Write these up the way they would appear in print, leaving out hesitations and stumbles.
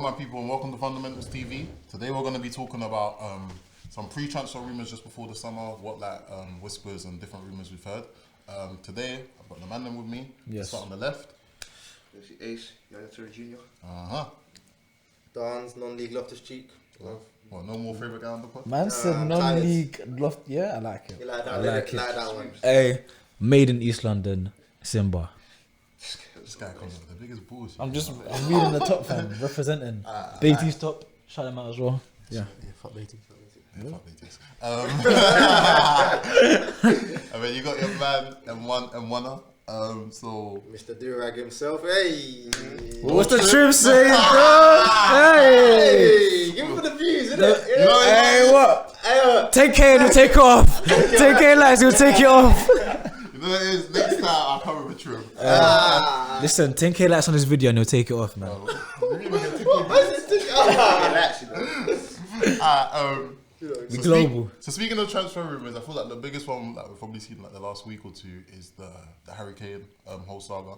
my people, and welcome to Fundamentals TV. Today we're going to be talking about some pre-transfer rumours just before the summer, what whispers and different rumours we've heard. Today, I've got the man with me. Yes. Start on the left. Ace, Yaya Toure Jr. Dan's non-league Loftus-Cheek. Well, no more favourite guy on the pod? Man said non-league loft. Yeah, I like it. You like that? I like it. Like that one. Hey, made in East London, Simba. This guy comes with the biggest bullshit. I'm reading the top fan, representing. Beatty's top. Shout them out as well. Yeah. Fuck Beatty. Yeah, fuck Beatties. I mean, you got your man M1er. So Mr. Durag himself. Hey. What's the trim saying, bro? Hey. Give him for the views, innit? you know Hey, what? 10K and he'll take it off. 10K likes, he'll take it off. You know what it is? Next time I'll come with a trim. Listen, 10K likes on this video and he'll take it off, man. So global. Speaking of transfer rumours, I feel like the biggest one that we've probably seen like the last week or two is the Harry Kane whole saga,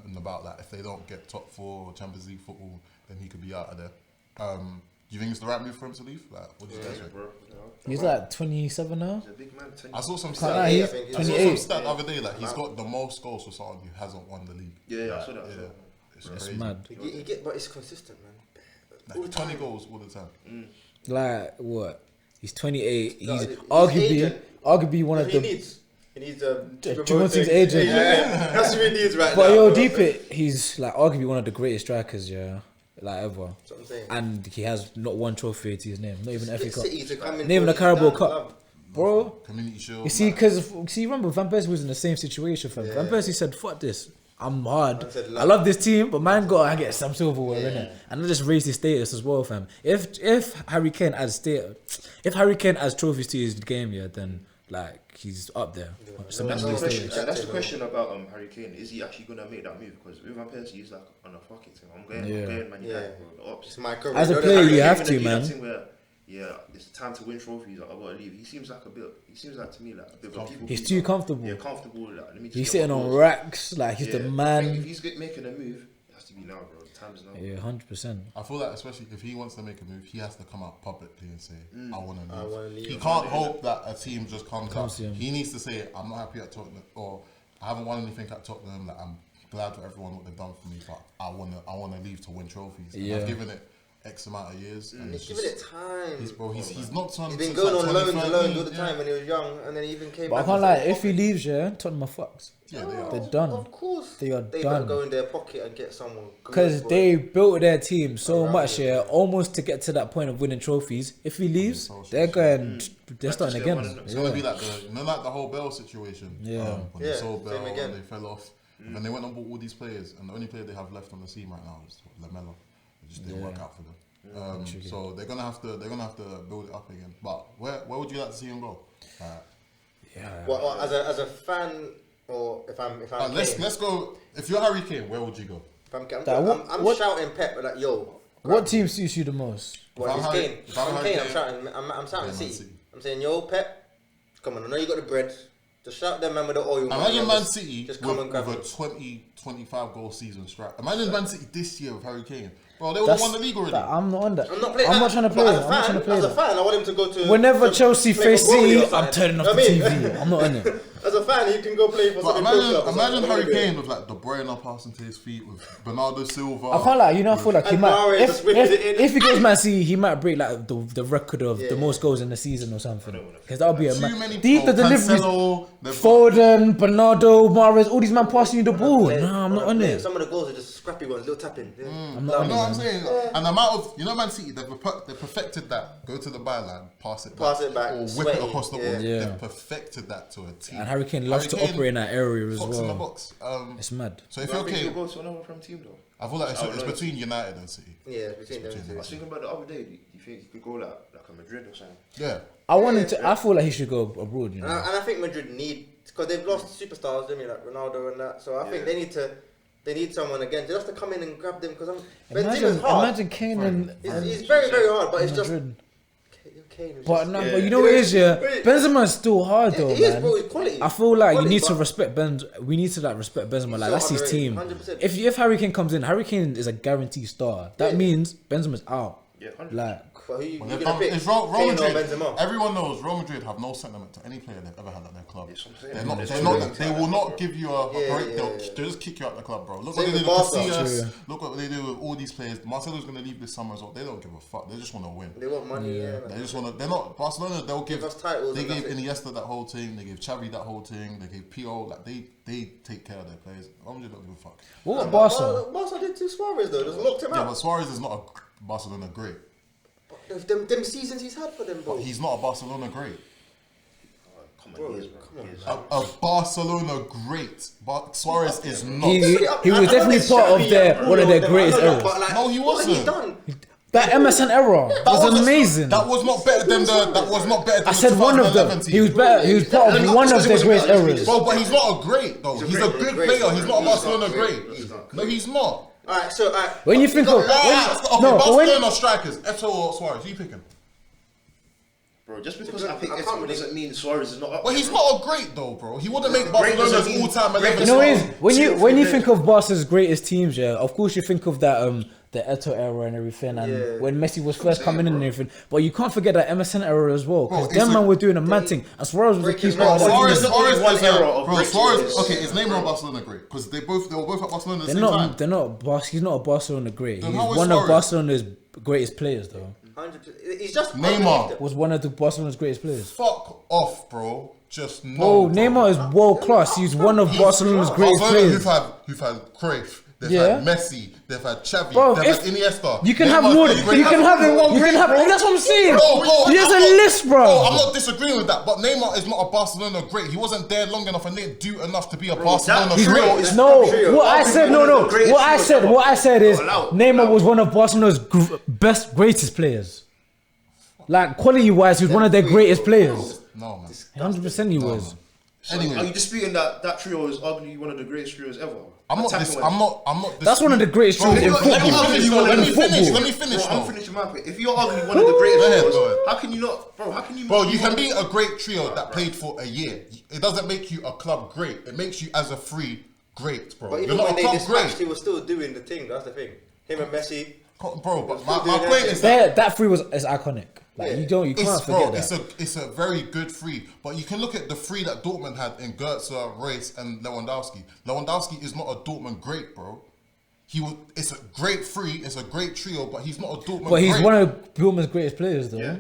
and about that if they don't get top 4 Champions League football, then he could be out of there. Do you think it's the right move for him to leave? Like, what do you guys think? He's like 27 now. He's a big man. I saw some Nah, stat. he's I saw 28. some stat the other day. Like he's got the most goals for someone who hasn't won the league. Yeah, I saw that. Yeah, it's That's crazy. mad. But it's consistent, man. Like 20 goals all the time. Like, what? He's 28. He's agent. arguably one of He the... needs Timothy's agent. Yeah, that's what he needs right But now. yo, bro. deep it, he's like arguably one of the greatest strikers, yeah, like ever. That's what I'm saying. And he has not one trophy to his name, not even FA Get Cup, City to come in not even for a Carabao Dan, Cup, love. bro. Community Shield. You see, because you remember Van Persie was in the same situation, fam. Yeah. Van Persie said, "Fuck this, I'm hard. Man said, I love this team, but man gotta get some silverware in it." And I just raised his status as well, fam. If Harry Kane adds trophies to his game, yeah, then like he's up there. That's Cementing his status. the question about Harry Kane. Is he actually gonna make that move? Because with Van Persie, he's like on a fuck it thing. I'm going, man. Yeah. The ops. It's my career. As a You know player, that? you have Even to, if he man. has thing where, yeah, it's time to win trophies. Like, I gotta leave. He seems like to me like a bit of a people. He's too comfortable. Yeah, comfortable. Like, let me just He's get sitting my on goals. racks, like he's the If man. he's making a move, it has to be now, bro. The time is now. Yeah, 100%. I feel like especially if he wants to make a move, he has to come out publicly and say, "I want to wanna leave." leave. He can't hope that a team just comes Comes up. to him. He needs to say, "I'm not happy at Tottenham," or "I haven't won anything at Tottenham. Like I'm glad for everyone what they've done for me, but I wanna leave to win trophies." And Yeah. I've given it X amount of years, and He's it's giving just it time. he's not turned. He's been since going like on loans 2013, all the time when he was young, and then he even came But I back. can't and lie, said, if he leaves, yeah, Tottenham are fucked. Yeah, they are. They're done. Of course. They are They done. better go in their pocket and get someone. Because Good they boy. built their team so Around much, it. yeah, almost to get to that point of winning trophies. If he leaves, so they're stressful. they're starting again. It's gonna be like the whole Bell situation. Yeah. When they Yeah, sold Bell same again. and they fell off, and they went and bought all these players, and the only player they have left on the team right now is Lamella. It just didn't work out for them. So they're gonna have to build it up again. But where would you like to see him go? Yeah. Well, as a fan, or if I'm Let's go. If you're Harry Kane, where would you go? If I'm That what- shouting Pep like, yo. What team suits you the most? Well, If it's I'm Kane. Harry- If if I'm I'm Harry Kane, I'm Kane, shouting. I'm shouting Man City. City. I'm saying, yo, Pep, come on. I know you got the bread. Just shout them man with the oil. Imagine man. Man Just- City Just come and grab with a it. 25 goal season strike. Imagine Man City this year with Harry Kane. Bro, they would have won the league already. I'm not on that. I'm not playing. I'm not trying to play. But I'm not trying to play As a that. fan, I want him to go to. Whenever to Chelsea play face for Burnley or City, I'm something. turning off You the know what I mean? TV. I'm not on it. As a fan, he can go play for But some big club. or something. imagine I'm Harry gonna do it. Kane with like De Bruyne passing to his feet with Bernardo Silva. I can't lie, you know, I feel like he And might. Mahrez just whipping it in. If he goes Man City, he might break like the record of the most goals in the season or something. Because that'll be a Too man. many Deep the deliveries. Cancelo, they've got- Foden, Bernardo, Mahrez, all these men passing you the ball. Play- No, I'm not when on I play, it. Some of the goals are just scrappy ones, little tapping. Yeah. I'm You not on know it. what I'm Man. saying? And the amount of, Man City, they've perfected that. Go to the byline, pass it back, or whip sweaty, it across the ball. yeah. They've perfected that to a T. And Harry Kane loves to Harry Kane, operate in that area as Fox in the well. box. It's mad. So if I you're think he'll okay, go to another from team though. I feel like it's I don't know. between United and City. Yeah, between them between two. I was thinking about the other day. Do you think he could go like a Madrid or something? Yeah. I feel like he should go abroad, you And know. I think Madrid need, because they've lost superstars, didn't they, like Ronaldo and that. So I think they need someone again just to come in and grab them. Because Benzema's hard. Imagine Kane and He's very, very hard, but it's just. Madrid. Kane. Was But just, no, but you know what it is, yeah. Wait. Benzema's still hard though, He is, man. bro. He's quality. I feel like you Quality, need to but- respect Ben. We need to like respect Benzema. Like so that's his underrated, team. 100%. If Harry Kane comes in, Harry Kane is a guaranteed star. That Yeah. means Benzema's out. Yeah, 100%. Like But who you Well, gonna they've done- pick? it's Real Kane or Madrid. Benzema? Everyone knows Real Madrid have no sentiment to any player they've ever had at their club. Yes, I'm saying. They're not. It's They're true. not. They will not give you a Yeah, break. yeah, They'll yeah. just kick you out the club, bro. Look Same what they with did with Barca. Casillas. True. Look what they do with all these players. Marcelo's going to leave this summer as well. They don't give a fuck. They just want to win. They want money, yeah. They just want to. They're not Barcelona. They'll give. Give us titles They and gave that's it. Iniesta that whole thing. They gave Xavi that whole thing. They gave Pio. Like they take care of their players. I'm just don't give a fuck. what about Barca? Barca did to Suarez though. Just locked him Yeah, out. but Suarez is not a Barcelona great. Them seasons he's had for them, bro. He's not a Barcelona great. Come Bro, on, he is, bro. come on. He is. A Barcelona great, but Suarez is not. He was definitely part of their one of their greatest eras. No, he What he wasn't. done? That MSN era was wasn't- amazing. That was not better than the. That was not better than I said one of them. He was better. He was part of one of their greatest eras. Bro, but he's not a great though. He's a good great, player. He's not a he's Barcelona not great. great. He's not No, he's not. Alright, so When you think of Okay, no, but when Barcelona strikers, Eto'o or Suarez, who you picking? Bro, just because I pick I can't Eto'o really- doesn't mean Suarez is not up. Well, he's not a great though, bro. He wouldn't make Great doesn't Barcelona's mean- all-time great 11. you know what it is, Two, when you three, think of Barca's greatest teams, yeah, of course you think of that the Eto'o era and everything, and Yeah. when Messi was first saying, coming in and bro. everything. But you can't forget that MSN era as well, because Bro, it's them man a- were doing a mad thing. And Suarez was a key Breaking part of that Suarez, team. Suarez- Suarez is one era of bro. great Suarez, players. okay, is Neymar Barcelona great? Because they were both at Barcelona at the They're same time. not. They're not. He's not a Barcelona great. Then He's how is one of Suarez? Barcelona's greatest players, though. 100%. He's just Neymar. underneath them. Was one of the Barcelona's greatest players. Fuck off, bro. Just no. Oh, bro. Neymar is world class. He's one of Barcelona's greatest Barcelona players. who've had Cruyff, they've Yeah. had Messi, they've had Xavi, Bro, they've if- had Iniesta. You can Neymar's have more. the You greatest- can have. You can have. That's what I'm saying. There's a list, Bro, I'm bro. not disagreeing with that, but Neymar is not a Barcelona great. He wasn't there long enough and didn't do enough to be a Barcelona that trio great. is- No, Trio. what I said, no, no. Greatest What I trios said, ever. what I said is Allow. Neymar was one of Barcelona's best, greatest players. Like quality wise, he was one of their greatest players. No, man. 100% he was. So are you disputing that trio is arguably one of the greatest trios ever? I'm not. Attacking I'm not. That's one of the greatest Bro, trios in let football. me finish. Let me finish. Let me Bro, finish. I'm though. finishing my point. If you're arguably one of the greatest Go ahead, trios, go ahead. how can you not, bro? How can you? Bro, not you can one be of a great trio that played for a year. It doesn't make you a club great. It makes you as a free great, bro. But You're even not when a they club dispatched, he great, was still doing the thing. That's the thing. Him and Messi. bro. But my Still doing point that is That that three is iconic. Like Yeah. you can't it's forget bro, that. it's a very good free. But you can look at the free that Dortmund had in Goetze, Reus, and Lewandowski. Lewandowski is not a Dortmund great, bro. It's a great free. It's a great trio, but he's not a Dortmund. But he's great. one of Dortmund's greatest players, though. Yeah.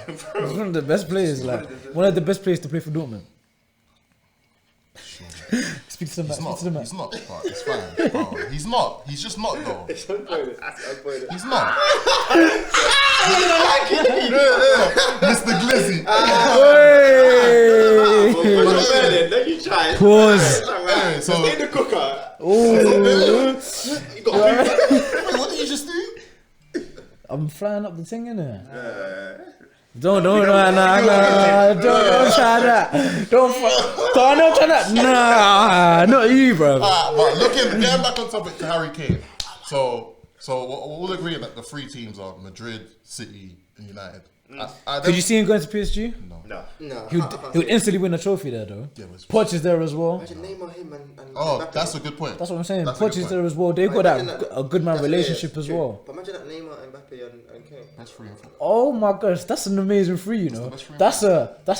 100%. He's one of the best players. Like one of the best players to play for Dortmund. Speak to the man. He's Speak not. to the man. He's not. But it's fine. Bro. He's not. He's just not though. He's not. Mr. Glizzy. Hey! Pause. Anyway, so In the cooker. Ooh. wait, what did you just do? I'm flying up the thing in there. Don't try that. Don't try that. Nah, not you, bro. But getting back on topic to Harry Kane. So we'll all agree that the three teams are Madrid, City, and United. Could you see him going to PSG? No. No. He would instantly win a trophy there, though. Yeah, but- Poch is there as well. Imagine Neymar, him, and Oh, Mbappe. that's a good point. That's what I'm saying. That's a good Poch is point. there as well. They've got Imagine that a good man that's- relationship yeah, as true. well. But imagine that Neymar, Mbappe, and Kane. That's free and fair. Oh my gosh, that's an amazing free, you know. best free. That's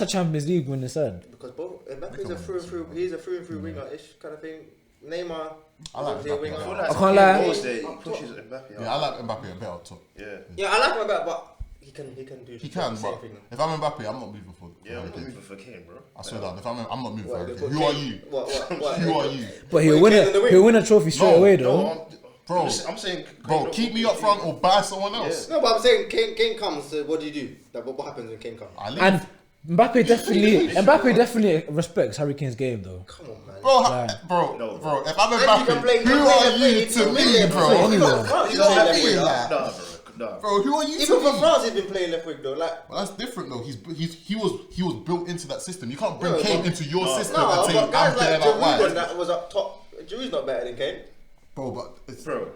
a Champions League winning side. Because both Mbappe's a through and through. He's a through and through winger-ish kind of thing. Neymar, I like obviously a Mbappe. winger. I feel like I can't lie. Kane goes there, he pushes Mbappe Yeah, I out. like Mbappe a bit up top. Yeah. Yeah, I like Mbappe, but he can do. He can, the but same thing. if I'm Mbappe, I'm not moving for. Yeah, I'm Harry not Kane. moving for Kane, bro. I swear that. If I'm not moving for What, Harry they Kane. put Who are Kane- you? What? Who are you? But Kane in the wing. he'll win a trophy straight No, away, though. No, Bro, I'm saying, Bro, keep me up front or buy someone else. No, but I'm saying Kane comes. So what do you do? Like, what happens when Kane comes? I leave. And Mbappe definitely respects Harry Kane's game, though. Come on, man. Bro, Right. bro, if I'm And you can Mbappe, play- who you can play are left you wing, to you can me, play left bro? wing. Anywhere. You know what I Left mean? wing, Like, Nah, bro. Bro, who are you Even to for me? France, he's been playing left wing though. Like, Well, that's different though. He was built into that system. You can't bring No, Kane but- into your system no, and say but guys I'm like playing out Giroud wide. that was up top. Giroud's not better than Kane. Bro, but it's, Bro,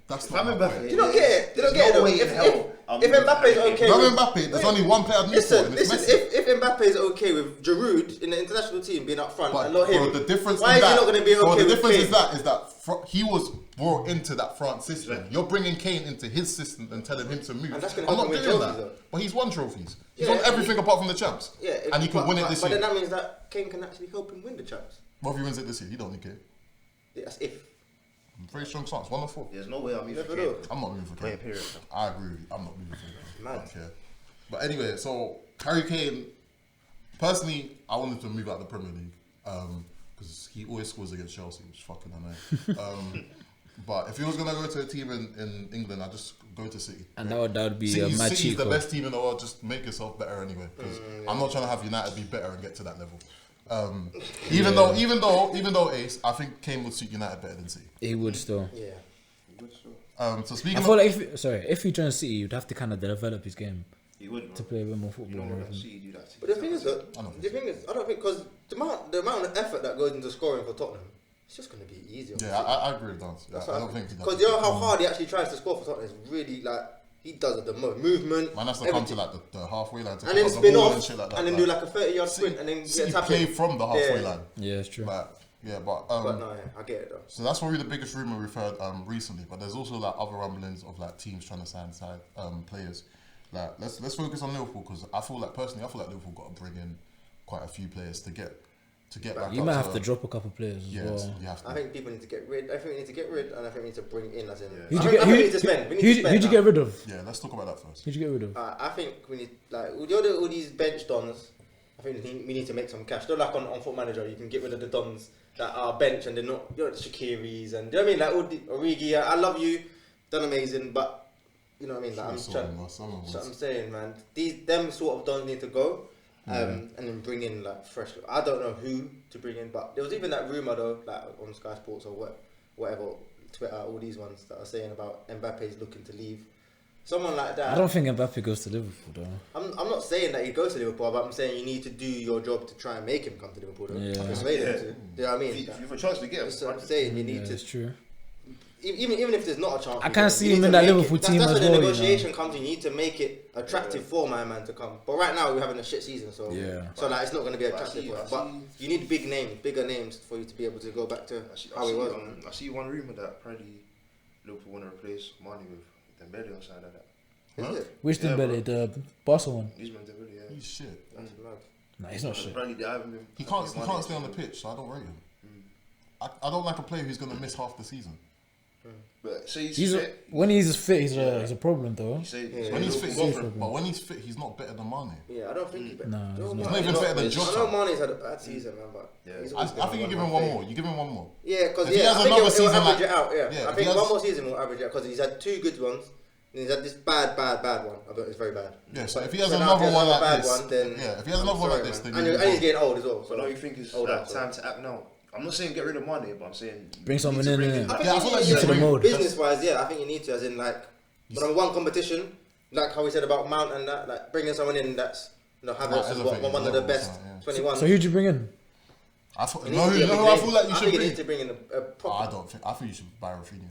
that's if not I'm my Mbappe, point. You don't get it. You don't there's get it. no though. way in hell If Mbappe's okay, Not with, Mbappe. There's only one player I'd miss for, and it's listen. Messi. If Mbappe's okay with Giroud in the international team being up front But and not him, bro, the difference why in is he that, not going to be okay the with difference Kane? is that he was brought into that front system. You're bringing Kane into his system and telling him to move. And that's gonna I'm help not him doing win that. trophies, though. But he's won trophies. He's Yeah, won everything apart from the champs. Yeah, and he can win it this But year. then that means that Kane can actually help him win the champs. What if he wins it this year? You don't need Kane. Yeah, that's if. Very strong chance. 1 or 4. There's no way I'm moving Never for know. Kane. I'm not moving for Yeah, Kane. period. I agree with you. I'm not moving for Kane. Mad. I don't care. But anyway, so Harry Kane, personally, I wanted to move out of the Premier League because he always scores against Chelsea, which is fucking annoying. But if he was going to go to a team in England, I'd just go to City. And that would be a City's mad the cheat code. best team in the world. Just make yourself better anyway. Because I'm not trying to have United be better and get to that level. Even though Ace, I think Kane would suit United better than City. He would still. Yeah. So speaking I of, feel like if he joins City, you'd have to kind of develop his game He would, to bro. play a bit more You football. don't and want to everything. see you do that. But the thing is, though, I don't I don't think because the amount of effort that goes into scoring for Tottenham, it's just going to be easier. yeah, I agree with Dance. Yeah, I don't think because you know how hard he actually tries to score for Tottenham. It's really like he does it the most movement. Man has to come to like the halfway line to and then pick up spin the ball off and shit like that. and then do like a 30-yard sprint and then get City a tap play in. from the halfway Yeah. line. Yeah, it's true. But But no, yeah, I get it though. so that's probably the biggest rumor we've heard recently. But there's also like other rumblings of like teams trying to sign players. Like let's focus on Liverpool because I feel like Liverpool got to bring in quite a few players to get back. You up might have to drop a couple players as Yes, well. you have to. I think people need to get rid. I think we need to get rid, and I think we need to bring in. As in, Who'd I you think we need get? to spend. We need to Who'd spend you now. get rid of? Yeah, let's talk about that first. Who'd you get rid of? I think we need like all these bench dons. I think we need to make some cash. Not like on Foot Manager, you can get rid of the dons that are bench and they're not, you know, the Shakiris and you know what I mean. Like all the Origi, I love you, done amazing, but you know what I mean. Like I'm saying, man, them sort of dons need to go, and then bring in like fresh. I don't know who to bring in, but there was even that rumor though, like on Sky Sports or whatever, Twitter, all these ones that are saying about Mbappe's looking to leave. Someone like that. I don't think Mbappe goes to Liverpool though. I'm not saying that he goes to Liverpool, but I'm saying you need to do your job to try and make him come to Liverpool. Though. Yeah. Persuade him to. You know what I mean? If you have a chance to get him, That's what I'm saying. You Yeah, need to. it's true. Even if there's not a chance, I you can't know, see you him need in to that make Liverpool it. team That's as where well, the you know. negotiation comes in. You need to make it attractive for my man to come. But right now we're having a shit season, so Yeah. so like it's not going to be I attractive. see- for I us. But see- you need bigger names for you to be able to go back to how he was. man. I see one rumor that apparently Liverpool want to replace Mane with Dembele or something like that. Is Huh? it? Which Yeah, Dembele, the Barca one? Usman Dembele, yeah. He's shit. That's mad. No, he's not shit. Apparently they haven't been. He can't stay on the pitch, so I don't rate him. I don't like a player who's gonna miss half the season. But say He's when he's fit, he's a problem though. You say Yeah. When he's fit, Liverpool he's go for him. different. But when he's fit, he's not better than Mane. Yeah, I don't think he's better. No, he's not. He's not even better than I Jota. know Mane's had a bad season, man, but Yeah. he's I always gonna think you be give one him of my one more. favourites. You give him one more. Yeah, because If he has I think another it'll season average like- it out. Yeah, yeah, I if think he one has- more season will average it because he's had two good ones. And he's had this bad one. I bet it's very bad. Yeah, so But if he has now another there's one another like bad this, one, then yeah, if he has I'm another one sorry, like this, man. then and you he's getting old as well. But don't you think it's Hold like on, time to act now? I'm not saying get rid of Mane, but I'm saying Bring you someone need to in, bring innit? back- Yeah, I feel like Into the mode. Business-wise, yeah, I think you need to, as in like, but on one competition, like how we said about Mount and that, like bringing someone in that's, you know, Havertz is elevated one of the levels, best yeah. 21. So who'd you bring in? I thought, He no, needs to be a who big I name. feel like you I should think you bring. need to bring in a proper. I don't think. I think you should buy Rafinha.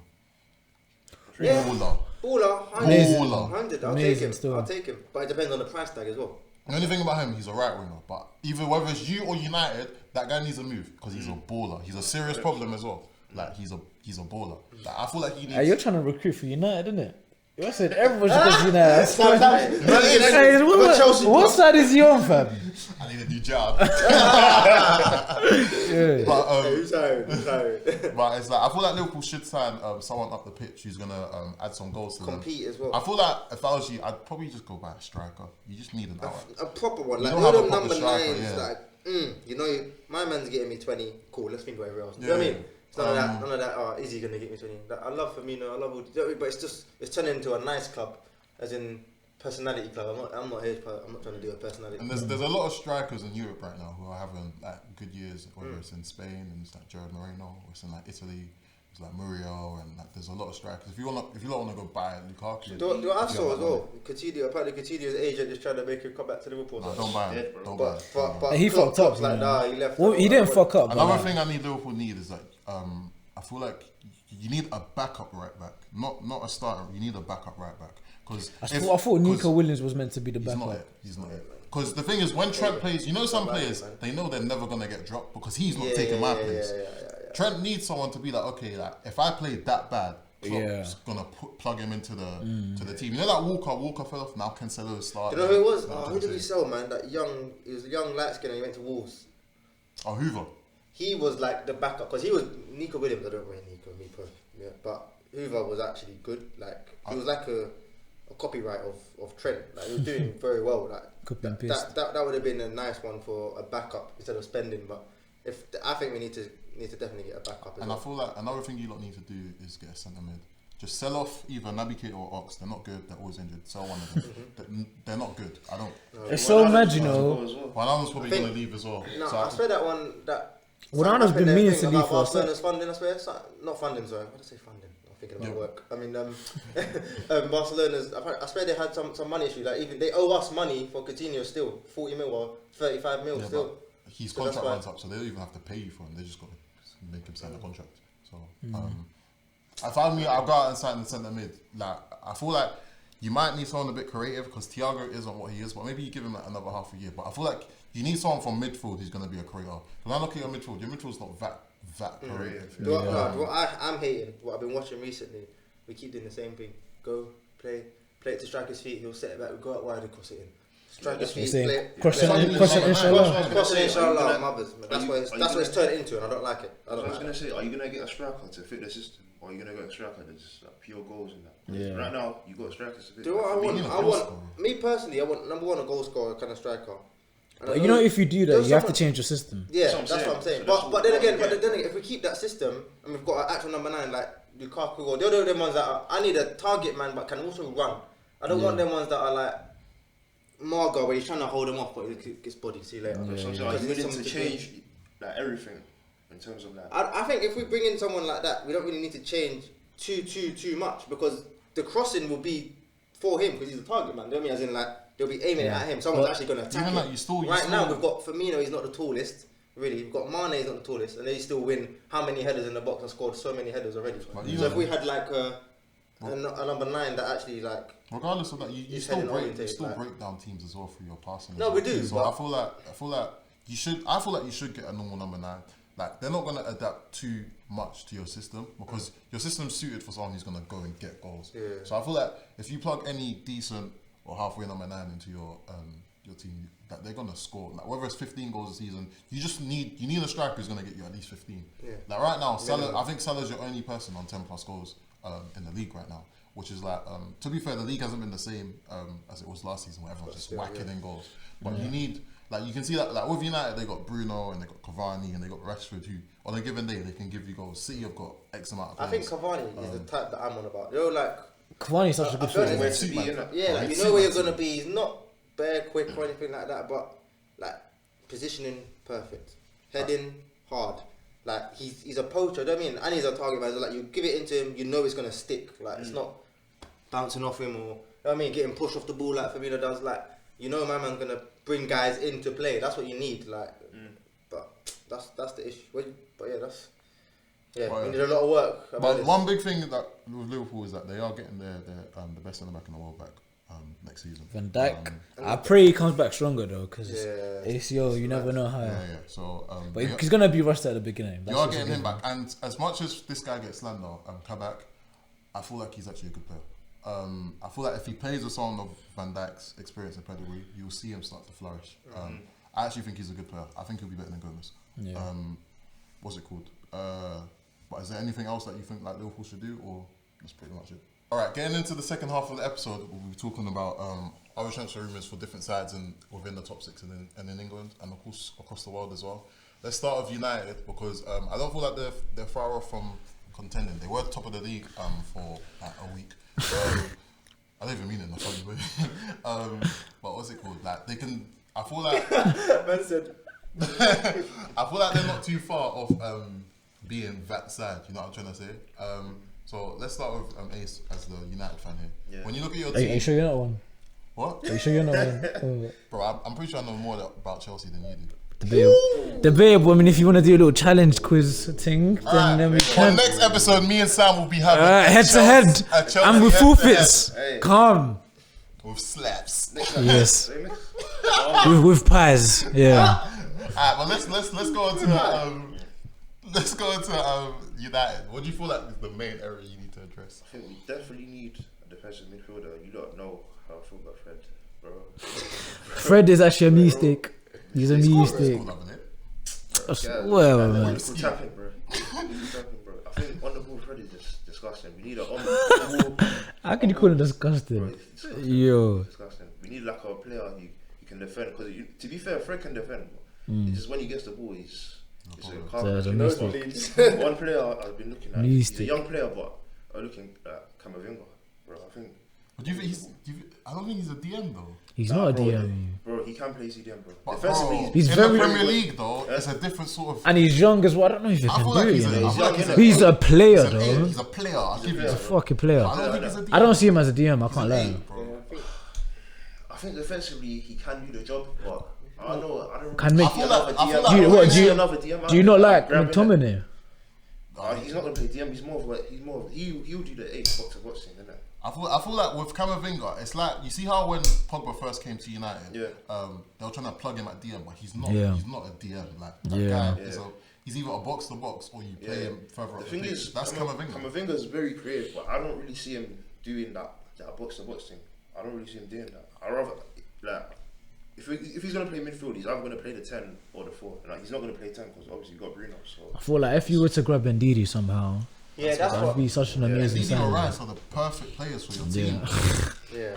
Yeah. Baller. Baller, Amazing. 100. I'll Amazing take him. still. I'll take him. But it depends on the price tag as well. The only thing about him, he's a right winger. But either whether it's you or United, that guy needs a move because he's a baller. He's a serious problem as well. Like he's a baller. Like, I feel like he Hey, needs. you're trying to recruit for United, isn't it? You said everyone should go to United. Hey, But Chelsea- what side is he on, fam? I need a new job. Yeah. but Who's hired? Who's hired? but it's like I feel like Liverpool should sign someone up the pitch who's gonna add some goals to them. Compete as well. I feel like if I was you, I'd probably just go buy a striker. You just need an out. A proper one, You like don't all have a them proper number striker, nines, yeah. like you know, my man's getting me 20. Cool, let's think of everyone else. You Yeah, know what I mean? yeah. It's none of that. Oh, is he gonna get me 20? Like, I love Firmino. I love all, but it's turning into a nice club, as in personality club. I'm not here. I'm not trying to do a personality. And there's a lot of strikers in Europe right now who are having like good years. Whether it's in Spain and it's like Jared Moreno, or it's in like Italy, it's like Muriel, and like there's a lot of strikers. If you don't want to go buy Lukaku, Do I you saw get as that well? Coutinho, apparently Coutinho's agent just trying to make him come back to Liverpool. money. No, don't buy him. Dead, bro. Don't buy him. But He Klopp- fucked up, Klopp's like, you know. nah, he left. Well, he didn't fuck up. but Another like, thing I need Liverpool need is like I feel like you need a backup right back, not a starter. You need a backup right back because I thought Nico Williams was meant to be the he's backup. not it. He's not it. Because the thing is, when Trent plays, you know, some players they know they're never gonna get dropped because he's not taking my place. Trent needs someone to be like, okay, like if I play that bad, Klopp's gonna plug him into the team. You know that Walker fell off. Now Cancelo is starting. You know who it was? Who did we sell, man? He was a young light skin and he went to Wolves. Oh, Hoover. He was like the backup because he was Nico Williams. I don't rate Nico, me personally. Yeah, but Hoover was actually good. Like he was like a copyright of Trent. Like he was doing very well. Like Copy and paste. that would have been a nice one for a backup instead of spending. But I think we need to definitely get a backup. And I feel like another thing you lot need to do is get a centre mid. Just sell off either Naby Keita or Ox. They're not good. They're always injured. Sell one of them. They're not good. I don't. It's so mad, you know. Wijnaldum's probably going to leave as well. No, So I swear that one that. Wijnaldum's been meaning to leave for a sec. Barcelona's funding, I swear. Not funding, sorry. What did I say funding? I'm thinking about work. I mean, Barcelona's. I swear they had some money issue. Like even they owe us money for Coutinho still, 40 mil or 35 mil still. His contract runs up, so they don't even have to pay you for him. They just got to make him sign a contract. So if I mean, I'll go out and sign the centre mid. Like I feel like you might need someone a bit creative because Thiago isn't what he is, but maybe you give him like another half a year. But I feel like you need someone from midfield who's going to be a creator. When I look at your midfield's not that creative. What I'm hating, what I've been watching recently, we keep doing the same thing. Go, play it to striker's feet, he'll set it back, we go out wide and cross it in. Striker's feet, play cross it inshallah. Cross it inshallah, mothers. That's what it's turned into and I don't like it. I was going to say, are you going to get a striker to fit the system? Or are you going to get a striker that's just like pure goals and that? Yeah. Right now, you got strikers to fit. Do you know what I want? Me personally, I want number one a goal scorer kind of striker. But you know, if you do that, you have to change your system. Yeah, that's what I'm saying. But then again, if we keep that system and we've got an actual number 9 like Lukaku or the other ones that I need a target man but can also run. I don't want them ones that are like Margot where he's trying to hold him off but he gets bodied. See you later. Are you willing to change like everything in terms of that? I think if we bring in someone like that, we don't really need to change too much because the crossing will be for him because he's a target man. Do you know what I mean? As in like they'll be aiming at him. Someone's actually going to attack him. Like now we've got Firmino. He's not the tallest. Really, we've got Mane. He's not the tallest, and they still win. How many headers in the box and scored so many headers already? So if we had like a number 9 that actually like. Regardless of that, you still break down teams as well through your passing. No, we do. So I feel like you should. I feel like you should get a normal number 9. Like they're not gonna adapt too much to your system because your system's suited for someone who's gonna go and get goals. Yeah. So I feel like if you plug any decent or halfway number 9 into your team, that they're gonna score. Like whether it's 15 goals a season, you need a striker who's gonna get you at least 15. Yeah. Like right now, Salah, I think Salah's your only person on 10 plus goals in the league right now. Which is like, to be fair, the league hasn't been the same as it was last season, where everyone's just whacking in goals. But you need, like, you can see that, like with United, they got Bruno and they got Cavani and they got Rashford, who on a given day they can give you goals. City have got X amount of players. I think Cavani is the type that I'm on about. You know, like Cavani's such a good player. Like you know where you're gonna be. He's not bare quick or anything like that, but like positioning perfect, heading hard. Like he's a poacher. Do you know what I mean? And he's a target man. So like you give it into him, you know it's gonna stick. Like it's not bouncing off him or, you know what I mean, getting pushed off the ball like Firmino does. Like, you know my man's gonna bring guys into play. That's what you need. Like, but that's the issue. But yeah, we need a lot of work. But one big thing that with Liverpool is that they are getting the best centre back in the world back next season. Van Dijk. I pray he comes back stronger though, because ACL, you never know how. Yeah. So, but he's gonna be rushed at the beginning. You are getting him back, and as much as this guy gets slander, Kabak, I feel like he's actually a good player. I feel like if he plays with someone of Van Dijk's experience and pedigree, you'll see him start to flourish. I actually think he's a good player. I think he'll be better than Gomez. Yeah. What's it called? But is there anything else that you think like Liverpool should do, or that's pretty much it? All right, getting into the second half of the episode, we'll be talking about other transfer rumours for different sides and within the top 6 and in England and of course across the world as well. Let's start with United because I don't feel like they're far off from contending. They were top of the league for like a week. I don't even mean it in a funny way. But what's it called? Like they can. I feel like. Man said. I feel like they're not too far off being that side. You know what I'm trying to say? So let's start with Ace as the United fan here. Yeah. When you look at your team, are you sure you're not one? What? Are you sure you're not one? Bro, I'm pretty sure I know more about Chelsea than you do. Debatable. I mean, if you want to do a little challenge quiz thing, then we On can. next episode, me and Sam will be having Head to head, Chelsea and with head-to-head forfeits. Hey. Calm. with slaps. Yes. with pies. Yeah. Alright, well let's go into United. What do you feel like is the main area you need to address? I think we definitely need a defensive midfielder. You don't know how I feel about Fred, bro. Fred is actually a mistake. He's a mistake. Cool, loving it. Well, He's tapping, bro. I think on the ball, Fred is just disgusting. We need a on the ball. how can you call him disgusting? Yo. Disgusting. We need like a player who can defend. Because to be fair, Fred can defend. It's just when he gets the ball, he's a calm. There's a You know, mistake. one player I've been looking at. He's a young player, but I'm looking at Camavinga, bro. I think. But do you think I don't think he's a DM though. He's not a bro, DM. Bro, he can play CDM, bro. But Defensively, bro, He's in very the Premier good. League though, it's a different sort of. And he's young as well. I don't know if he I can feel do like it. he's You a, know? I feel like he's a, He's a player, he's a- though. He's a player. I'll give you He's a that. fucking player. I don't think he's a DM. I don't see him as a DM. I can't lie. Eight, bro. I think defensively he can do the job, but I don't know. I don't. Can make- I feel like Do you- what, do you- another DM? Do you not like Grabbing McTominay? He's not gonna play DM. He's more of he'll do the 8 box to box thing, isn't it? I feel like with Camavinga, it's like you see how when Pogba first came to United, they were trying to plug him at DM, but he's not. Yeah. He's not a DM. Like that Yeah. guy. So he's either a box to box or you play him further up The the thing pitch. is, That's Camavinga. Camavinga is very creative, but I don't really see him doing that box to box thing. I don't really see him doing that. I rather like if he's gonna play midfield, he's either gonna play the 10 or the 4. Like he's not gonna play 10 because obviously you got Bruno. So I feel like if you were to grab Ndidi somehow, that's that would what. be such an amazing Ndidi or signing. Rice are the perfect players for your team. Yeah,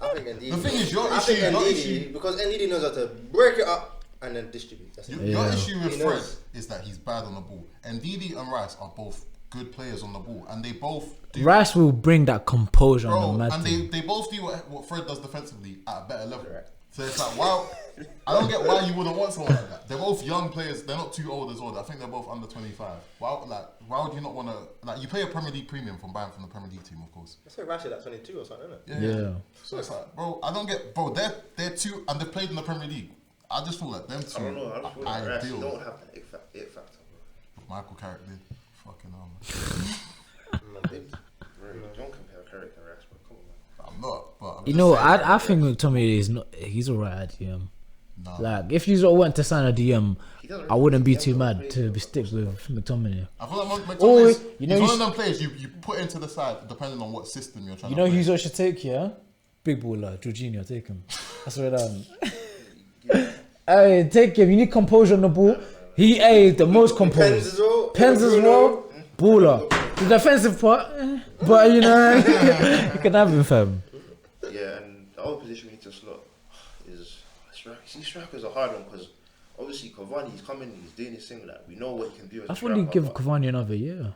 I think Ndidi. The thing is, your I think issue- your Ndidi, issue- because Ndidi knows how to break it up and then distribute. That's it. Your issue with He Fred knows. is that he's bad on the ball, and Ndidi and Rice are both good players on the ball, and they both do. Rice will bring that composure on Bro, the mad and thing. they both do what Fred does defensively at a better level. Correct. So it's like, wow, I don't get why you wouldn't want someone like that. They're both young players. They're not too old as well. I think they're both under 25. Why would you not want to? Like, you pay a Premier League premium from buying from the Premier League team, of course. Let's say Rashid at 22 or something, isn't it? Yeah. So it's like, bro, I don't get, bro. They're two, and they played in the Premier League. I just feel like them two I don't know. I just feel like are Rice ideal. don't have that it factor, bro. Michael Carrick did. Fucking hell, Bro, don't compare Carrick and Rice, bro. Come on, man. I'm not, but I'm You just know, saying, I think McTominay is not. He's alright at DM. nah. Like, if you went to sign a DM, He doesn't I wouldn't be really- too he doesn't mad play to stick with McTominay. I feel like McTominay's, Or, you know, he's one he's- of them players you put into the side depending on what system you're trying You to know play. who's what should take, yeah? Big baller, Jorginho, take him. I swear down. Hey, take him. You need composure on the ball. He the most composed. Pens as well. Pens as well. Baller. The defensive part, but you know, you can have him, fam. Yeah, and the other position we need to slot is strikers. See, strikers are hard one because obviously Cavani, he's coming, he's doing his thing. Like we know what he can do as I a thought he'd striker, give but- Cavani another year.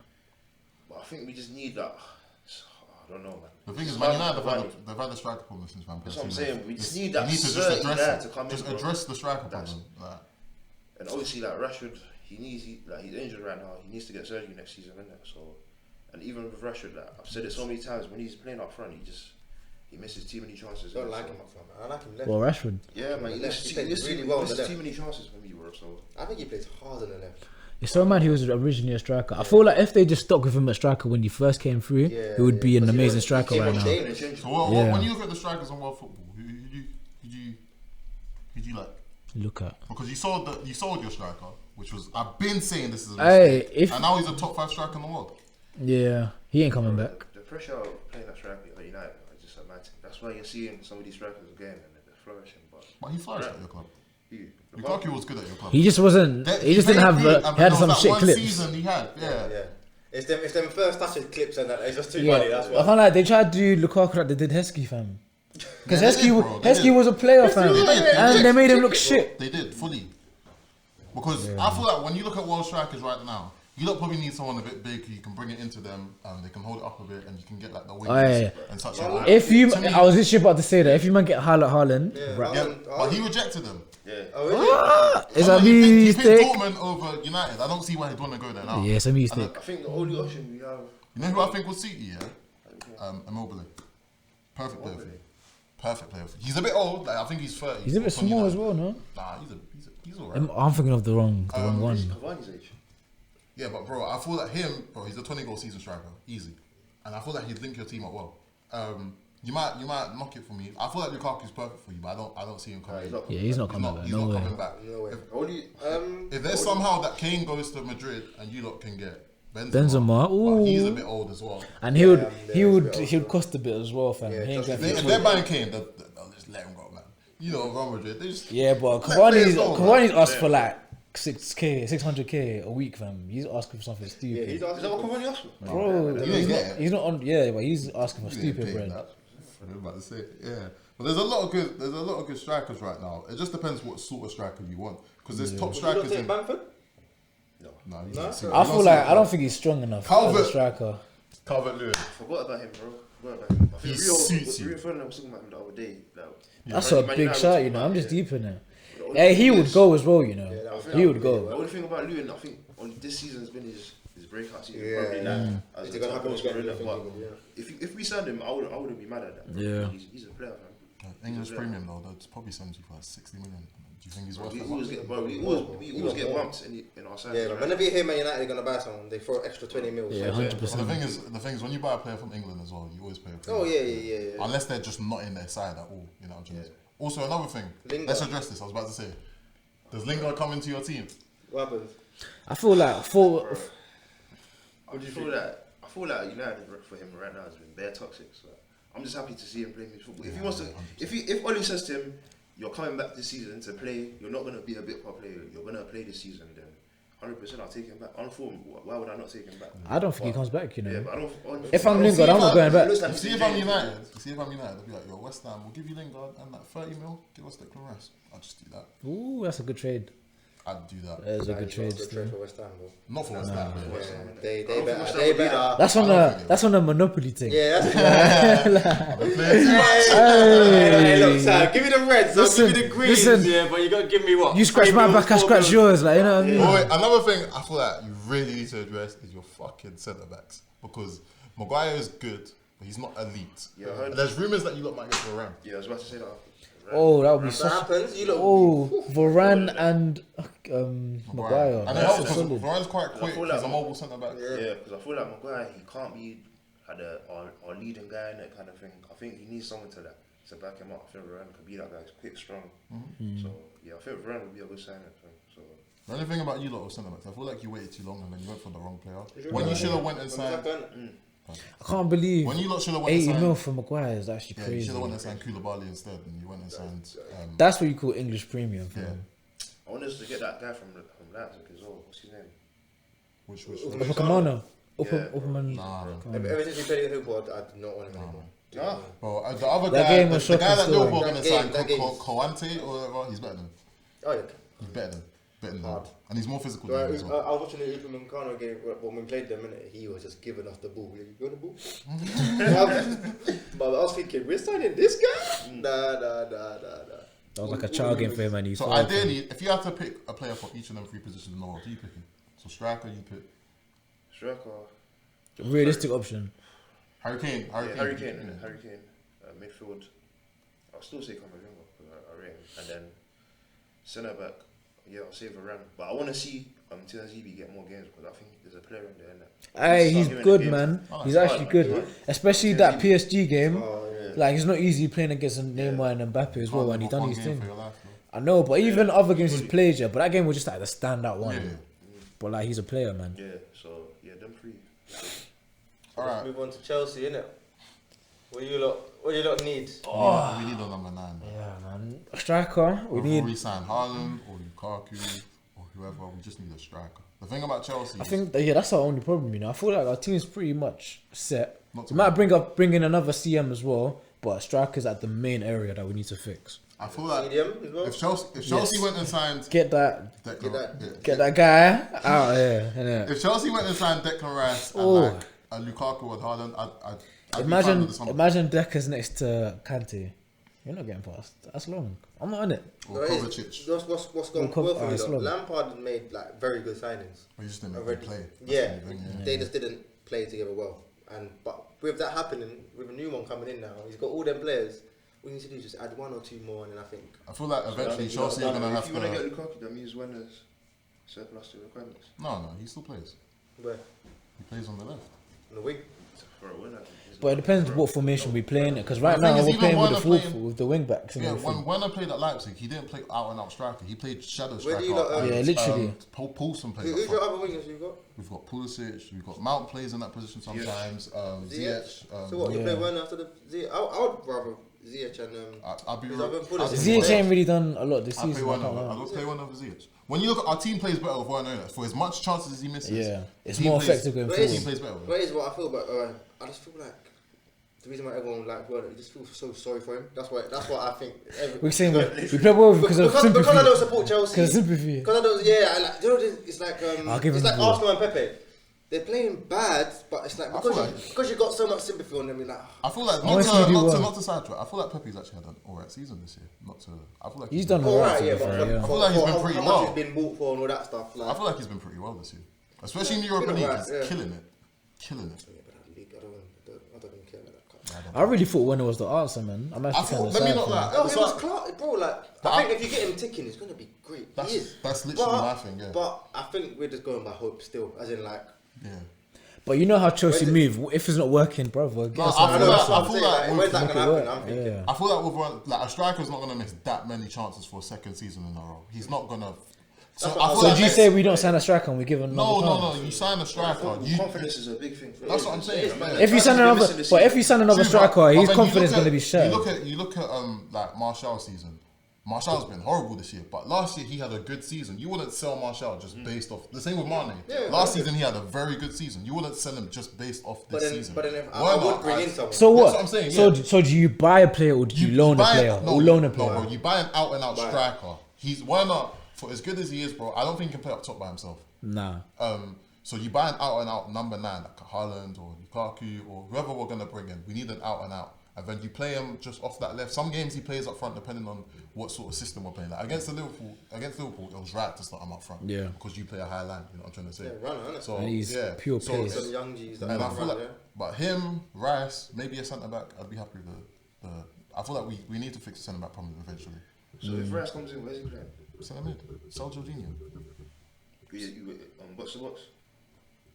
But I think we just need that. I don't know, man. The thing is, It's Man hard United, for Cavani. they've had a striker problem since Van Persie. That's what I'm left. saying. We just It's- need that you need to just certain address guy it. to come in, Just bro. address the striker That's- problem. Like, And obviously, like Rashford, he's injured right now. He needs to get surgery next season, isn't it? So, and even with Rashford, like I've said it so many times, when he's playing up front, he misses too many chances. I don't innit? like So- him up front, man. I like him left. Well, Rashford. Yeah, man. He Left, misses he plays misses- really well on the misses left. too many chances for me, bro. So I think he plays hard on the left. It's so mad he was originally a striker. I feel like if they just stuck with him at striker when he first came through, Yeah, he would be an because he amazing was- striker he right came now. on Change- change. change- so Yeah. when you look at the strikers on world football, who you like? Look at. Because you sold your striker, which was I've been saying this is a Hey, mistake, if- and now he's a top 5 striker in the world. Yeah, he ain't coming back. The pressure of playing at striker at United is just a mad thing. That's why you're seeing some of these strikers again and they're flourishing. But But he flourished at your club. who? Lukaku was good at your club. He just wasn't. He just didn't played have. good, He and had there some was that shit one clips. season he had, yeah. Yeah. It's them first touches clips and that. It's just too Yeah, funny. That's I why. can't lie. They tried to do Lukaku like they did Heskey, fam. Because Yeah, they did, bro. They Heskey did. was a player, fam, did, they did. and they made him look shit. They did fully. Because I feel like when you look at world strikers right now, you don't probably need someone a bit big who you can bring it into them and they can hold it up a bit and you can get like the wings yeah. and such. If you, To me- I was literally about to say that if you man get Haaland, Yeah. right. Yeah, but he rejected them. yeah. Oh, is it? It's I a mean, he picked mistake. Dortmund over United. I don't see why he'd want to go there now. Yeah, it's a mistake. I think the only option we have. You know who I think will suit you, yeah? Immobile. Perfect player for you. Perfect player for you. He's a bit old. Like, I think he's 30. He's a bit or small 29. as well, no? Nah, He's alright. I'm thinking of the wrong one. Cavani's age. Yeah, but bro, I feel that bro, he's a 20-goal season striker, easy, and I feel that he'd link your team up well. You might knock it for me. I feel like Lukaku's perfect for you, but I don't see him coming. He's not coming back. He's No not way. coming back. No way. If there's somehow that Kane goes to Madrid and you lot can get Benzema, but he's a ooh. bit old as well. And he would cost a bit as well, fam. Yeah, He ain't just gonna If they're buying Kane, they'll just let him go, man. You know, Real Madrid, they just but players go, Cavani's asked for like 600k a week, fam. He's asking for something stupid. Is that what Cavani asked for? Bro, You ain't get it. he's not on. Yeah, but he's asking for You ain't stupid paying bread. that. I'm about to say, yeah. But there's a lot of good strikers right now. It just depends what sort of striker you want, because there's top Would you not strikers take in. Bamford? No, he's No? not serious. I He's feel not like serious. I don't think he's strong enough as a striker. Calvert-Lewin. Forgot about him, bro. Forgot about him. I think He suits you. Rio Ferdinand was talking about him the other day. Like, That's Man a United big was shot, talking you know. about I'm just it. deep in it. The only Yeah, thing he would is- go as well, you know. Yeah, that was- He would The go. only thing about Lewin, I think only this season's been his breakout season. Yeah. Probably as Is a it gonna top happen goal again? scorer, I think but he would, yeah. if we signed him, I wouldn't be mad at that. Yeah. He's a player, man. English premium though, that's probably selling you for like 60 million. Do you think he's worth We that always much? get, bro, we always get bumps in our sides. Yeah, but whenever you hear Man United are gonna buy someone, they throw extra 20 mil. Yeah, But 100%. the thing is, when you buy a player from England as well, you always pay a Oh premium. yeah. Unless they're just not in their side at all, you know what I'm saying? Yeah. Also, another thing, Lingard. let's address this. I was about to say, does Lingard come into your team? What happens? I feel like I feel like United for him right now has been bare toxic. So I'm just happy to see him playing his football. If he wants to, if Oli says to him, "You're coming back this season to play. You're not going to be a bit part player. You're going to play this season." Then 100% I'll take him back. On form, why would I not take him back? I don't think he comes back, you know. Yeah, but I don't. If I'm Lingard, I'm not going back. You see if I'm United, they'll be like, yo, West Ham, we'll give you Lingard and like 30 mil, give us Declan Rice. I'll just do that. Ooh, that's a good trade. I'd do that. That's a good He's trade. not a good trade for West Ham, bro. Not for West Ham. Yeah. but- They I don't think West Ham better. would do that. That's on a Monopoly thing. Yeah, that's. I've been playing too much. Hey, look, Sam, give me the reds, I'll Listen, give me the greens, listen. yeah, but you gotta give me what? You scratch 3 my mils, back, I 4 scratch mils. yours. Like, you know what I mean? Oh, wait, another thing I feel like you really need to address is your fucking centre backs, because Maguire is good, but he's not elite. Yeah, I heard- And there's rumours that you lot might get for Ram. Yeah, I was about to say that. Oh, that would be If that such. happens, you look. Oh, Varane and Maguire. And it That's helps because solid. Varane's quite I quick. feel He's like- a mobile centre back. Yeah, because I feel like Maguire, he can't be our leading guy and that kind of thing. I think he needs someone to back him up. I think Varane could be that guy. He's quick, strong. So yeah, I think Varane would be a good signing. So The only thing about you lot with centre backs, I feel like you waited too long and then you went for the wrong player. Is it When you right? should have went and When signed. was that done? I can't believe When you lot should have went and 80 signed. mil for Maguire is actually Yeah, you crazy. should have went and signed Koulibaly instead, and you went and signed. That's what you call English premium. Yeah. fam. I want us to get that guy from Leipzig as well. What's his name? Which Upamecano. Yeah. Upamecano. Nah, Ever since he played in Liverpool, I did not want him anymore. Nah. well, the other That guy, game was the guy shocking that still. Liverpool are going to sign, That game- Koante or whatever, he's better than him. Oh yeah. He's better than him. Hard. And he's more physical Right, than him as well. I was watching the Upamecano game when we played them, innit? He was just giving us the ball. You want the ball? But I was thinking, we're signing this guy? Nah. That was like a child game for him, and he's So fouled, fam. ideally, if you had to pick a player for each of them 3 positions in the world, who you picking? So striker, you pick Striker. realistic option. Harry Kane. Harry Kane. Midfield. I'll still say Camavinga because I rate him. And then centre back. Yeah, I'll say Varane. But I want to see Tianzibi get more games because I think there's a player in there. Hey, he's Start giving good, the games. man. Oh, He's that's actually right, good. right. Especially that PSG game. Oh, yeah. Like, it's not easy playing against Neymar and Mbappe as well, and he done his game thing. for your life, bro. I know, but even other games he's played, yeah. But that game was just like the standout one. Yeah. But like, he's a player, man. Yeah, so yeah, them three. All Let's right. move on to Chelsea, innit? What do you lot need? We need a number 9. Man. Yeah, man. Striker, we Whether need. we sign Haaland or Lukaku or whoever, we just need a striker. The thing about Chelsea, I think that, yeah, that's our only problem. You know, I feel like our team's pretty much set. Not We might bring in another CM as well, but striker's at the main area that we need to fix. I feel like Medium as well? if Chelsea went and signed Get that Declan, that guy out here. Innit? if Chelsea went and signed Declan Rice and Oh. like a Lukaku or Haaland, I'd be fine Imagine with the summer. imagine Decker's next to Kante. You're not getting past. That's long. I'm not on it. Or Kovacic. What's gone Or well for me it's though? long. Lampard made like very good signings. But you just didn't Already. play. That's Yeah, the thing, they just didn't play together well. But with that happening, with a new one coming in now, he's got all them players. we need to do is just add 1 or 2 more, and then I think. I feel like eventually Chelsea are gonna have If you want to to. get Lukaku, that means Werner's surplus to requirements. No, he still plays. Where? He plays on the left. On the wing. For a winner. But it depends what formation we play in it. Because right The thing now is, we're even playing with Werner the playing- with the wing backs and Yeah, everything. when I played at Leipzig, he didn't play out and out striker. He played shadow Where do striker. you lot, and, Yeah, literally. Paulson plays. Who's up your front. other wingers you got? We've got Pulisic. We've got Mount plays in that position sometimes. Ziyech. So what? You yeah. play Werner after the Ziyech? I would rather Ziyech and I'll be Is real. that when I'll Pulisic- be Ziyech real. ain't really done a lot this I'll play season. I one can't over. lie. I'll play one over Ziyech. When you look at our team plays better with Werner in it. For as much chances as he misses, Yeah, it's team more plays- effective going But Team forward. plays better. with him. But here's what I feel about I just feel like the reason why everyone like Werner, you just feel so sorry for him. That's what I think. We're saying we play well because of sympathy. Because I don't support Chelsea. Because of sympathy. Because I don't, yeah, I like, you know, it's like I'll give it's him like the ball. Arsenal and Pepe. They're playing bad, but it's like I because feel you, like- because you got so much sympathy on them, you're like, I feel like Honestly, you do well. not to sidetrack. I feel like Pepe's actually had an alright season this year. I feel like He's done all alright. right, yeah, to be but fair, yeah. I feel like he's been pretty how well. much he's been bought for and all that stuff. Like, I feel like he's been pretty well this year, especially in the Europa been League. alright, He's yeah. killing it, killing it. yeah, but that league, I don't even care about that. I really thought Werner was the answer, man. I'm I actually thought, kind of let me sad. not for him. lie. No, It's he was like- Clark, bro. Like, But I think if you get him ticking, it's gonna be great. He is. That's literally my thing. Yeah, But I think we're just going by hope still, as in like. yeah. But you know how Chelsea When move. If it's not working, brother, get No, us I something feel else. like- I feel like when with- that make can it happen, work. I'm thinking. Yeah. I feel like with like a striker's not gonna miss that many chances for a second season in a row. He's not gonna. So That's what I I feel was So like do you next- say we don't sign a striker and we give him another No, chance? you sign a striker. You, Confidence is a big thing. For That's what I'm saying. If you sign another, if you sign another True, striker, but his then you confidence look is going to be at- shattered. You look at like Martial's season. Martial's been horrible this year, but last year he had a good season. You wouldn't sell Martial just based off the same with Mane. Yeah, last yeah. season he had a very good season. You wouldn't sell him just based off But this then, season. but then if I Why would not? bring in someone. So That's what? what I'm saying, So yeah. so do you buy a player or do you loan a buy player no, or loan a no, player? bro, you buy an out and out Buy. striker. He's why not? For as good as he is, bro, I don't think he can play up top by himself. Nah. So you buy an out and out number 9 like Haaland or Lukaku or whoever we're gonna bring in. We need an out and out, and then you play him just off that left. Some games he plays up front depending on what sort of system we're playing. Like against Liverpool, it was right to start him up front. Yeah. Because you play a high line. You know what I'm trying to say. Yeah, runner, innit? So And he's yeah, pure so pace. Some young G's that and I come feel around, like, yeah. but him, Rice, maybe a centre back. I'd be happy with the. I feel like we need to fix the centre back problem eventually. So if Rice comes in, where's he playing? Centre mid, sell Jorginho. You box to box.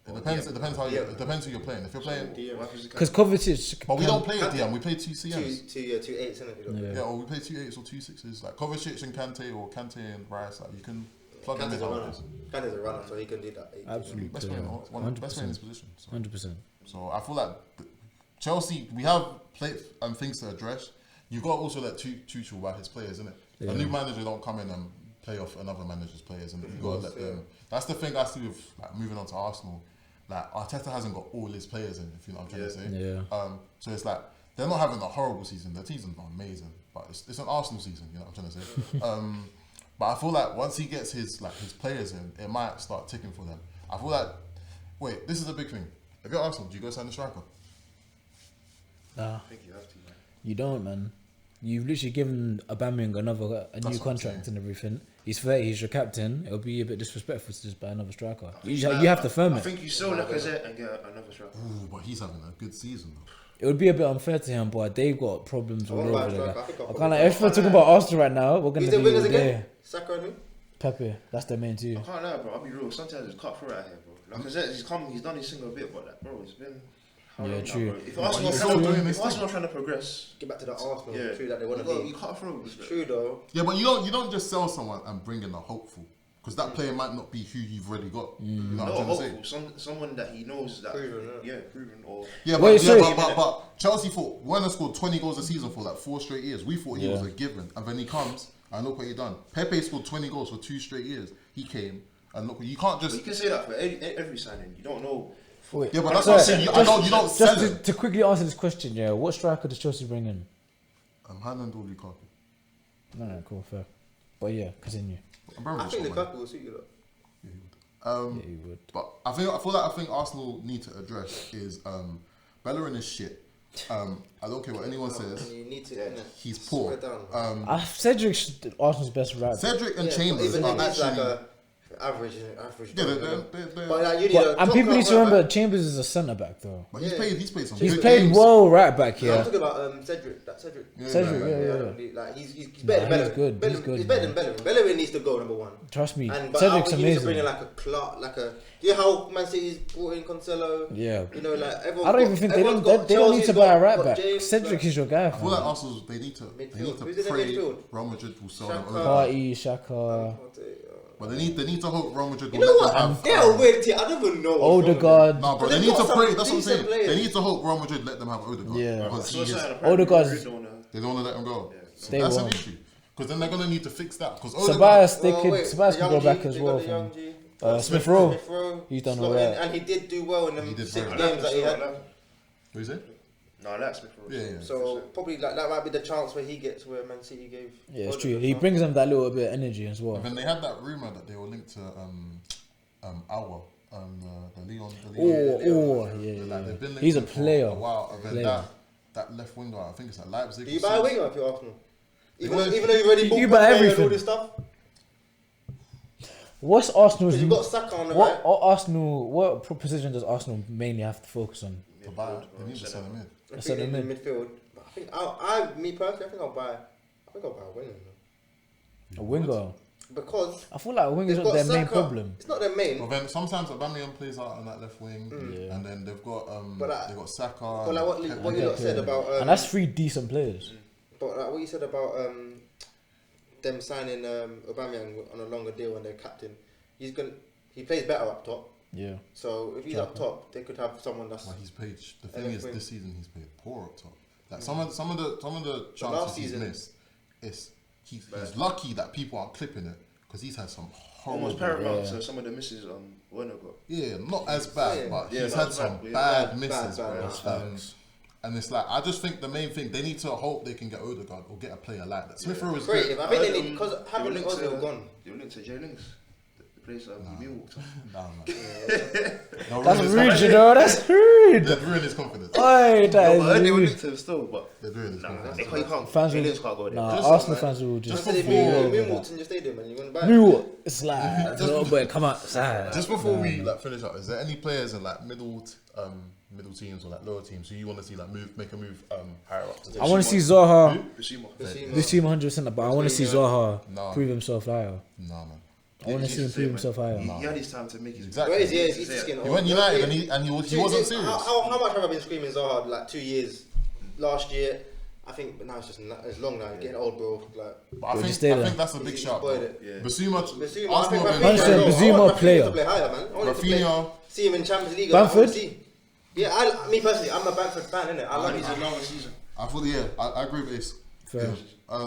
It depends. It depends how you. Yeah. It depends who you're playing. If you're playing, DM. What happens if Because Kovacic. but we can- don't play at DM. We play 2 CMs. Two 8s, innit? You know? Yeah. Yeah, or we play 2 8s or 2 6s. Like Kovacic and Kante, or Kante and Rice. Like you can plug them in Kante's a how it runner. is. Kante's a runner, so he can do that. Absolutely. Best player, one of the best player in his position. So, 100%. so I feel like Chelsea, we have things to address. You got to also let Tuchel about his players, isn't it? Yeah. A new manager don't come in and play off another manager's players, and you got to let them. That's the thing I see with like, moving on to Arsenal. Like Arteta hasn't got all his players in, if you know what I'm trying to say. Yeah. So it's like they're not having a horrible season. Their season's not amazing, but it's an Arsenal season. You know what I'm trying to say. But I feel like once he gets his players in, it might start ticking for them. I feel like wait, this is a big thing. If you're Arsenal, do you go sign a striker? Nah, I think you have to, man. you don't, man. You've literally given Aubameyang a new what I'm contract saying. and everything. He's 30, he's your captain. It'll be a bit disrespectful to just buy another striker. You have to firm I it. think you sell Lacazette and get another striker. Ooh, but he's having a good season though. It would be a bit unfair to him, but they've got problems all won't buy a over the striker. I guy. think I'll I probably can't buy- like, if we're talking about Arsenal right now, we're Who's gonna the be wingers again? there. Saka and who? Pepe, that's the main two. I can't lie, bro. I'll be real. Sometimes it's cut through out here, bro. Lacazette, he's done his single bit, but like, bro, it's been. how Yeah, long now, true. bro? If But Arsenal he's trying still to- doing if his Arsenal trying to progress, Get back to the Arsenal. yeah, True that they want to you be. cut through. True though. Yeah, but you don't just sell someone and bring in a hopeful, because that player might not be who you've already got. You know No, what I'm trying to say? hopeful. Someone that he knows that. Proven, yeah, proven. Or Yeah, Wait, so- but Chelsea thought Werner scored 20 goals a season for like 4 straight years. We thought he was a given, and then he comes and look what he done. Pepe scored 20 goals for 2 straight years. He came and look, you can't but just. you can say that for every signing. You don't know. Wait, Yeah, but that's so, what I'm saying. You don't sell just him. to quickly answer this question, yeah, what striker does Chelsea bring in? Haaland or Lukaku. No, cool, fair. But yeah, continue. I think Lukaku will suit you though. Yeah, you would. But I think Arsenal need to address is Bellerin is shit. I don't care what anyone says. You need to. He's poor. Slow it down. Cedric's Arsenal's best right. Cedric and Yeah, Chambers but even are if he's actually. like average. Yeah, But like, you need a And people need to top remember right Chambers is a centre back though. But he's played some He's good played games. well right back back. here. I'm talking about Cedric. Cedric, yeah. Like he's better than Bellerin. he's good. He's good. He's better than Bellerin. Bellerin needs to go number one. Trust me, And but Cedric's he needs to bring amazing. in like a Clark, like a. You know how Man City's brought in Cancelo. Yeah. You know, like everyone. I don't even think they don't need to buy a right back. Cedric is your guy. I feel like fam. Arsenal they need to Midfield. Who's in the pray midfield? Real Madrid will sell them Xhaka. over. Party, Shaka, But they need to hope Real Madrid will You know let them what? have. They're a weird team. I don't even know. what's wrong with them. Odegaard. No, bro, But they they've need to got pray. some That's what I'm saying. decent players. They need to hope Real Madrid let them have Odegaard. Yeah. Because he is, Odegaard's- they don't want to let him go. So They that's won't. an issue. Because then they're gonna need to fix that. Because Tobias, Well, wait, Tobias the could young go back G, as they well. got the young fam. G. Smith Rowe. Smith Rowe. He's done slotted alright. in, and he did do well in He them did 6 very games that he had. what is it? No, that's Smith Rowe. Yeah. So probably like that might be the chance where he gets where Man City gave. Yeah, it's Odegaard true. a He chance. brings them that little bit of energy as well. Then they had that rumor that they were linked to Awa, the Leon. Yeah. They've been linked He's to a him for player. A while. And then Player. that left winger, I think it's at Leipzig. Do you or buy a something. winger if you're Arsenal? Even wanted- though you've already bought You buy Pepe and everything. all this stuff. What's Arsenal's? Because you've got Saka on the right. What position does Arsenal mainly have to focus on? To buy, they need to sell him in. I Centre think in the mid. midfield. But I think me personally, I think I'll buy a winger. A winger. Because I feel like a winger's they've not got their main Saka. problem. It's not their main. Well, then sometimes Aubameyang plays out on that left wing, Yeah. and then they've got But they've got Saka. But like what Pepe. you lot said about And that's three decent players. but like what you said about them signing Aubameyang on a longer deal and their captain, he plays better up top. Yeah. So if he's up top, they could have someone that's Well, he's played. The And thing is, left wing. this season he's played poor up top. Like some of the last chances he's season- missed, he's lucky that people aren't clipping it because he's had some horrible. Almost paramount. Yeah. So some of the misses Werner got. Yeah, not as bad, Yeah. but Yeah, he's not had as some bad, yeah. bad misses, Bad, bro. that's facts. And it's like I just think the main thing they need to hope they can get Odegaard or get a player like that. Smith Rowe is creative. good. I think they need because They were having linked Ozil to- gone. They were linked to Jay Links, the place Emil walked on. Nah, man. No, That's ruin his rude, you confidence. know. That's rude. They've ruined his confidence. Oi, No, that but they were is linked to him still, but They've ruined his nah, confidence. they can't. Fans Jay will- Links can't go there. Nah, Just Arsenal like- fans will just just I said if before- Emil walked in your stadium and you wouldn't buy it. New, it's like little boy, come outside. Just before we like finish up, is there any players in like middle teams or like lower teams who you want to see like make a move higher up? To I want to see Zaha. Bissouma. This team 100%, but I want to see Zaha No. prove himself higher. Nah, man. I want to see him prove himself higher. He had his time to make his. Exactly. Where is he? Yeah, he's skin. He went United and he wasn't serious. How much have I been screaming Zaha? Like 2 years. Last year, I think, but now it's just it's long now. Getting old, bro. Like But I Just think stay there. that's a big He's shout. spoiled bro. it. Yeah. Basuma, Basuma, Arsenal I have think been- Benzema Rafinha player. to play higher, man. I want him to play- Rafinha, see him in Champions League. Bamford? I wanna see. Yeah, me personally, I'm a Bamford fan, innit? I love He's his a longer season. I thought I agree with Ace. Fair. But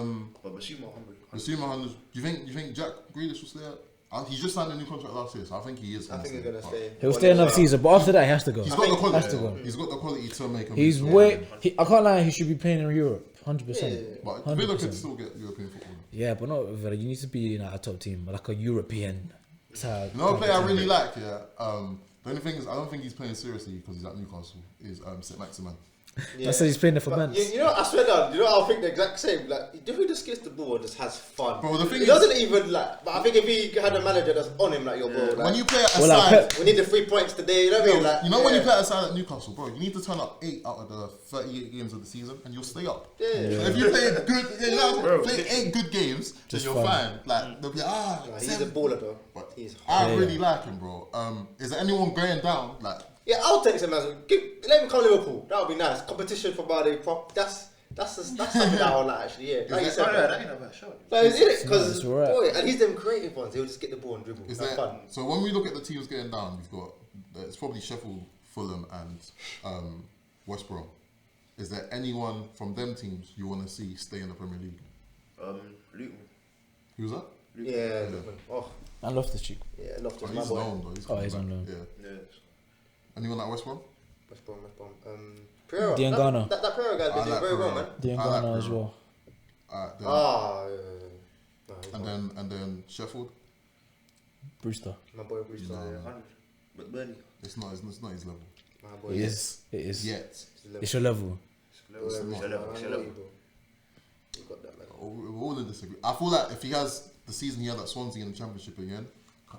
Bissouma 100. Basuma, 100. Do you think Jack Grealish will stay out? He just signed a new contract last year, so I think he is. I think he's gonna But stay. He'll stay another season, but after that, he has to go. He's got the quality. Has to go. He's got the quality to make a He's move. way. I can't lie. He should be playing in Europe, 100%. But Villa could 100%. still get European football. Yeah, but not Villa. You need to be in a top team, like a European side. Another player I really like, the only thing is I don't think he's playing seriously because he's at Newcastle. Is St. Maximin. I said he's playing there for But months. you know, I swear down. You know, I'll think the exact same. Like, if he just gets the ball and just has fun, Bro, the thing he is- doesn't even like. But I think if he had a manager that's on him, like your bro, like, When you play at a Well, like side, Pep- we need the 3 points today. You know what I mean? Like, you know when you play at a side at Newcastle, bro, you need to turn up 8 out of the 38 games of the season, and you'll stay up. Yeah. So if you play Bro. play 8 good games, then Just you're fun. fine. Like they'll be Like, he's a 7. baller though. But He's I really like him, bro. Is there anyone going down? Like, yeah, I'll text him as well. Let him come to Liverpool. That would be nice. Competition for Bali prop. That's something that I would like actually. Yeah, like you said. That ain't a bad shot. Like, is it? Because It's alright. boy, and he's them creative ones. He'll just get the ball and dribble. is Have there? fun. So when we look at the teams getting down, we've got it's probably Sheffield, Fulham, and West Brom. Is there anyone from them teams you want to see stay in the Premier League? Luton. Who's that? Yeah. Oh, I love this chick. yeah. Loftus, Oh, my he's boy. known though. Oh, he's coming on back. loan. Yeah. Yeah. Anyone at West Brom? West Brom. Pereira. Diangana. That Pereira guy's been I doing like very well, Pereira. man. The I like Ghana as Pereira. well. Then, No, he's and fine. then Sheffield. Brewster. My boy Brewster. No. 100. But Burnley. It's not his level My boy. It is. It is. yet. It's your level. It's not. a level. It's a level. You got that, man. We're all in disagreement. I feel like if he has the season he had at Swansea in the Championship again,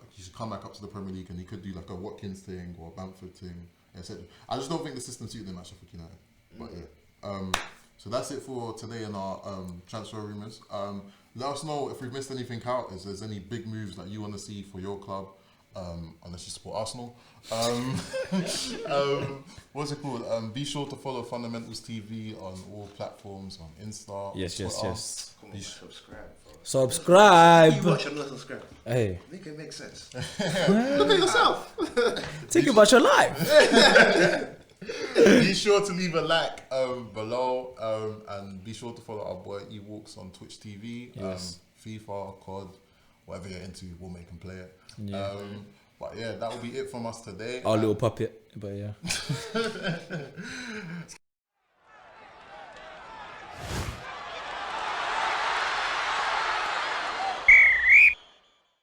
he should come back up to the Premier League and he could do like a Watkins thing or a Bamford thing, etc. I just don't think the system suited him at Sheffield United. But yeah. So that's it for today in our transfer rumours. Let us know if we've missed anything out. If there's any big moves that you want to see for your club, unless you support Arsenal. What's it called? Be sure to follow Fundamentals TV on all platforms, on Insta. Yes. Come on, subscribe. Bro. Subscribe. You watch and not subscribe. Hey, Make it make sense. Look at yourself. think about your life. Be sure to leave a like below, and be sure to follow our boy Ewalks on Twitch TV. Yes. FIFA, COD, whatever you're into, we'll make him play it. Yeah. But yeah, that will be it from us today. Our little puppet, but yeah.